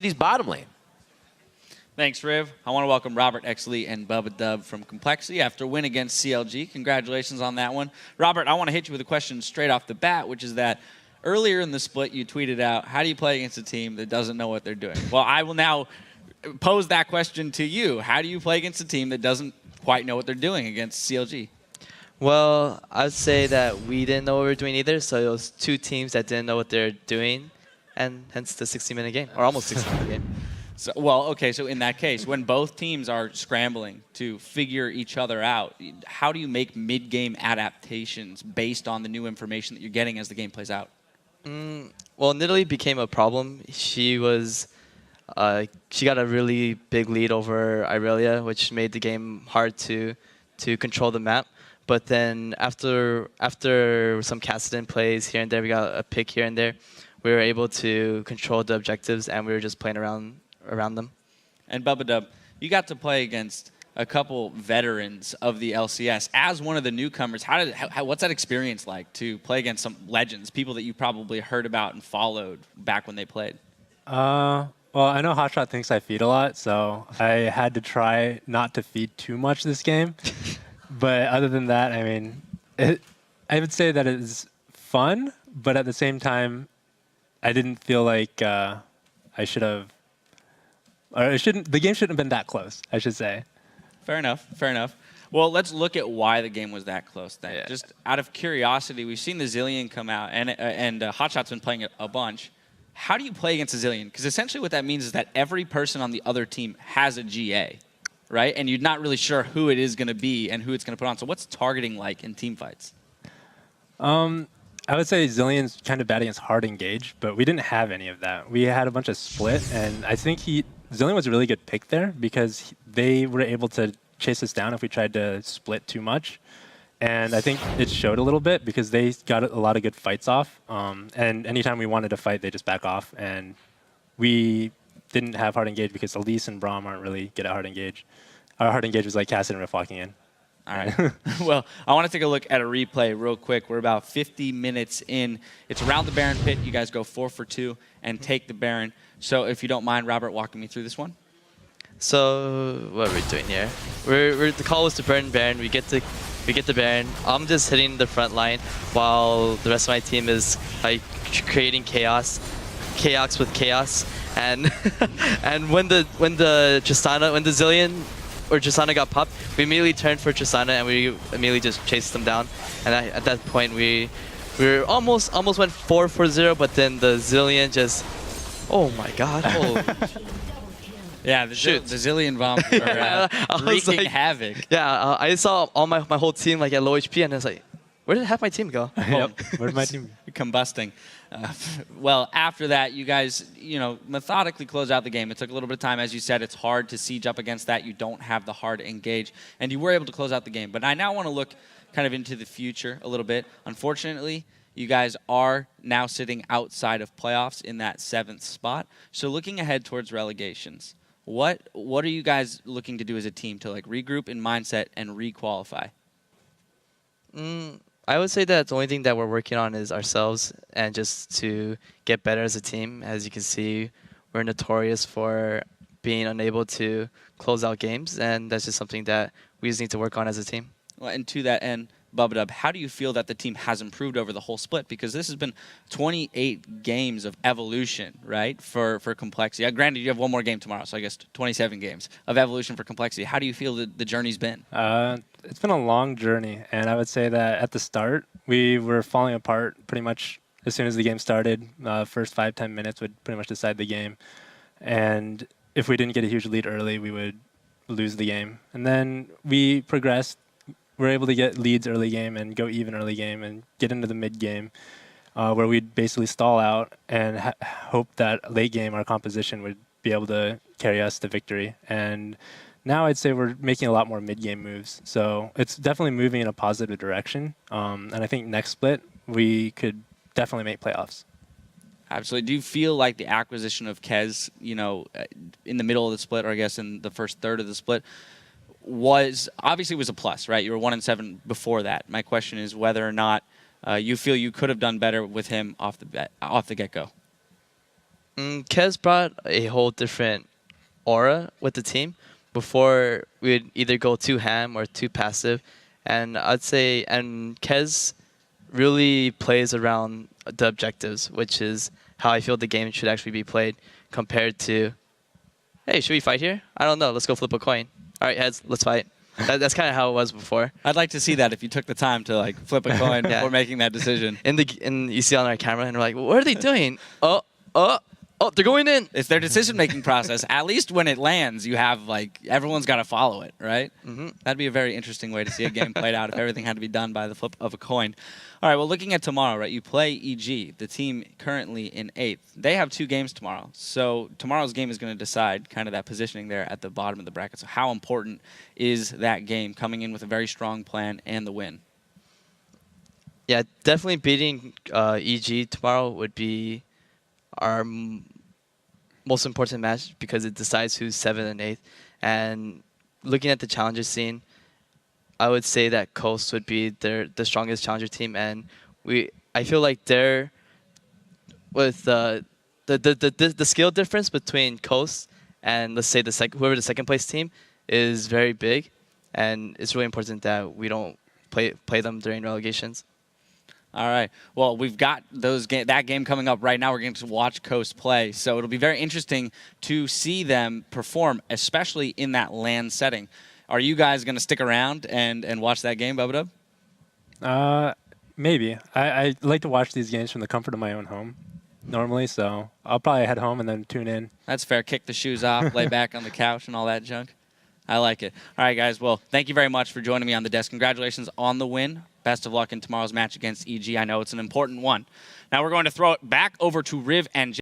He's bottom lane. Thanks, Riv. I want to welcome Robert Exley and Bubba Dub from compLexity after a win against CLG. Congratulations on that one. Robert, I want to hit you with a question straight off the bat, which is that earlier in the split, you tweeted out, how do you play against a team that doesn't know what they're doing? Well, I will now pose that question to you. How do you play against a team that doesn't quite know what they're doing against CLG? Well, I'd say that we didn't know what we were doing either, so it was two teams that didn't know what they're doing, and hence the 60-minute game, or almost 60-minute game. So, well, okay, so in that case, when both teams are scrambling to figure each other out, how do you make mid-game adaptations based on the new information that you're getting as the game plays out? Well, Nidalee became a problem. She got a really big lead over Irelia, which made the game hard to control the map. But then after some Kassadin plays here and there, we got a pick here and there, we were able to control the objectives, and we were just playing around them. And Bubba Dub, you got to play against a couple veterans of the LCS. As one of the newcomers, what's that experience like to play against some legends, people that you probably heard about and followed back when they played? Well, I know Hotshot thinks I feed a lot, so I had to try not to feed too much this game. But other than that, I mean, I would say that it's fun, but at the same time, I didn't feel like I should have, or the game shouldn't have been that close, I should say. Fair enough, fair enough. Well, let's look at why the game was that close then. Yeah. Just out of curiosity, we've seen the Zilean come out, and Hotshot's been playing it a bunch. How do you play against a Zilean? Because essentially what that means is that every person on the other team has a GA, right? And you're not really sure who it is going to be and who it's going to put on. So what's targeting like in team fights? I would say Zilean's kind of bad against hard engage, but we didn't have any of that. We had a bunch of split, and I think Zilean was a really good pick there because they were able to chase us down if we tried to split too much. And I think it showed a little bit because they got a lot of good fights off. And anytime we wanted to fight, they just back off. And we didn't have hard engage because Elise and Braum aren't really good at hard engage. Our hard engage was like Kassadin and Riff walking in. All right. Well, I want to take a look at a replay real quick. We're about 50 minutes in. It's around the Baron pit. You guys go 4 for 2 and take the Baron. So if you don't mind, Robert, walking me through this one. So what are we doing here? The call was to burn Baron. We get the Baron. I'm just hitting the front line while the rest of my team is like creating chaos with chaos. And and when the Zilean or Tristana got popped, we immediately turned for Tristana and we immediately just chased them down. And at that point we were almost went 4 for 0, but then the Zilean just, oh my god. Yeah, the Zilean bombs are wreaking havoc. Yeah, I saw all my whole team like at low HP, and I was like, where did half my team go? Yep, where did my team go? Combusting. Well, after that, you guys, methodically close out the game. It took a little bit of time. As you said, it's hard to siege up against that. You don't have the hard engage, and you were able to close out the game. But I now want to look kind of into the future a little bit. Unfortunately, you guys are now sitting outside of playoffs in that 7th spot. So looking ahead towards relegations, what are you guys looking to do as a team to like regroup in mindset and re-qualify? I would say that the only thing that we're working on is ourselves and just to get better as a team. As you can see, we're notorious for being unable to close out games, and that's just something that we just need to work on as a team. Well, and to that end, Bubba Dub, how do you feel that the team has improved over the whole split? Because this has been 28 games of evolution, right, for compLexity. Granted, you have one more game tomorrow, so I guess 27 games of evolution for compLexity. How do you feel the journey's been? It's been a long journey, and I would say that at the start, we were falling apart pretty much as soon as the game started. First 5-10 minutes would pretty much decide the game. And if we didn't get a huge lead early, we would lose the game. And then we progressed. We're able to get leads early game and go even early game and get into the mid game where we'd basically stall out and hope that late game our composition would be able to carry us to victory. And now I'd say we're making a lot more mid game moves. So it's definitely moving in a positive direction. And I think next split, we could definitely make playoffs. Absolutely. Do you feel like the acquisition of Kez, in the middle of the split, or I guess in the first third of the split, was a plus, right? You were 1-7 before that. My question is whether or not you feel you could have done better with him off the get-go. Kez brought a whole different aura with the team. Before, we'd either go too ham or too passive. And I'd say, and Kez really plays around the objectives, which is how I feel the game should actually be played compared to, hey, should we fight here? I don't know. Let's go flip a coin. All right, heads, let's fight. That's kind of how it was before. I'd like to see that if you took the time to like flip a coin Yeah. before making that decision. You see on our camera, and we're like, what are they doing? Oh, they're going in. It's their decision-making process. At least when it lands, you have like everyone's got to follow it, right? Mm-hmm. That'd be a very interesting way to see a game played out if everything had to be done by the flip of a coin. All right, well, looking at tomorrow, right? You play EG, the team currently in 8th. They have 2 games tomorrow, so tomorrow's game is going to decide kind of that positioning there at the bottom of the bracket. So how important is that game coming in with a very strong plan and the win? Yeah, definitely beating EG tomorrow would be our most important match because it decides who's 7th and 8th. And looking at the challenger scene, I would say that Coast would be the strongest challenger team, and I feel like they're with the skill difference between Coast and let's say whoever the second place team is very big, and it's really important that we don't play them during relegations. All right. Well, we've got that game coming up right now. We're going to watch Coast play. So it'll be very interesting to see them perform, especially in that LAN setting. Are you guys going to stick around and watch that game, Bubba Dub? Maybe. I like to watch these games from the comfort of my own home normally, so I'll probably head home and then tune in. That's fair. Kick the shoes off, lay back on the couch and all that junk. I like it. All right, guys. Well, thank you very much for joining me on the desk. Congratulations on the win. Best of luck in tomorrow's match against EG. I know it's an important one. Now we're going to throw it back over to Riv and